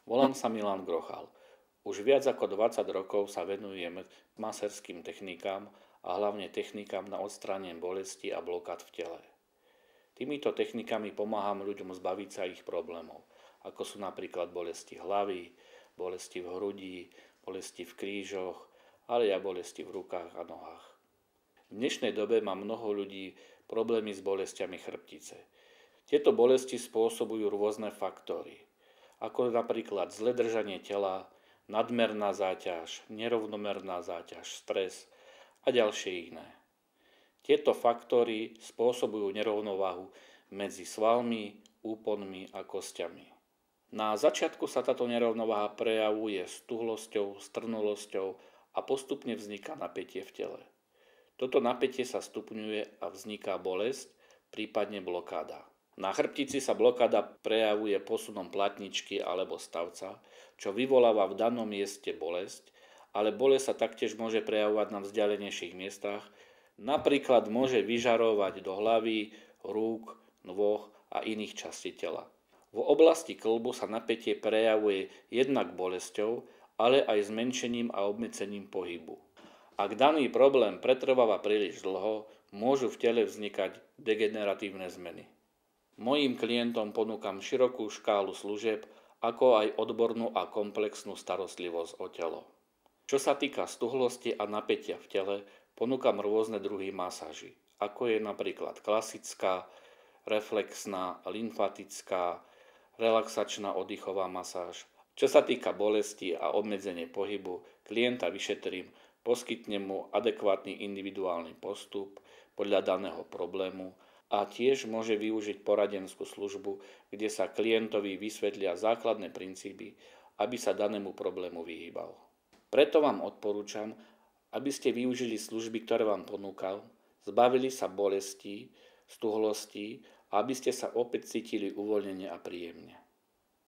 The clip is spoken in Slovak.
Volám sa Milan Grochal. Už viac ako 20 rokov sa venujem maserským technikám a hlavne technikám na odstránenie bolesti a blokád v tele. Týmito technikami pomáham ľuďom zbaviť sa ich problémov, ako sú napríklad bolesti hlavy, bolesti v hrudi, bolesti v krížoch, ale aj bolesti v rukách a nohách. V dnešnej dobe má mnoho ľudí problémy s bolestiami chrbtice. Tieto bolesti spôsobujú rôzne faktory, ako napríklad zlé držanie tela, nadmerná záťaž, nerovnomerná záťaž, stres a ďalšie iné. Tieto faktory spôsobujú nerovnováhu medzi svalmi, úponmi a kostiami. Na začiatku sa táto nerovnováha prejavuje stuhlosťou, strnulosťou a postupne vzniká napätie v tele. Toto napätie sa stupňuje a vzniká bolesť, prípadne blokáda. Na chrbtici sa blokáda prejavuje posunom platničky alebo stavca, čo vyvoláva v danom mieste bolesť, ale bolesť sa taktiež môže prejavovať na vzdialenejších miestach, napríklad môže vyžarovať do hlavy, rúk, nôh a iných častí tela. V oblasti kĺbu sa napätie prejavuje jednak bolesťou, ale aj zmenšením a obmedzením pohybu. Ak daný problém pretrváva príliš dlho, môžu v tele vznikať degeneratívne zmeny. Mojím klientom ponúkam širokú škálu služieb, ako aj odbornú a komplexnú starostlivosť o telo. Čo sa týka stuhlosti a napätia v tele, ponúkam rôzne druhy masáží, ako je napríklad klasická, reflexná, lymfatická, relaxačná oddychová masáž. Čo sa týka bolesti a obmedzenie pohybu, klienta vyšetrím, poskytnem mu adekvátny individuálny postup podľa daného problému a tiež môže využiť poradenskú službu, kde sa klientovi vysvetlia základné princípy, aby sa danému problému vyhýbal. Preto vám odporúčam, aby ste využili služby, ktoré vám ponúkal, zbavili sa bolesti, stuhlosti a aby ste sa opäť cítili uvoľnene a príjemne.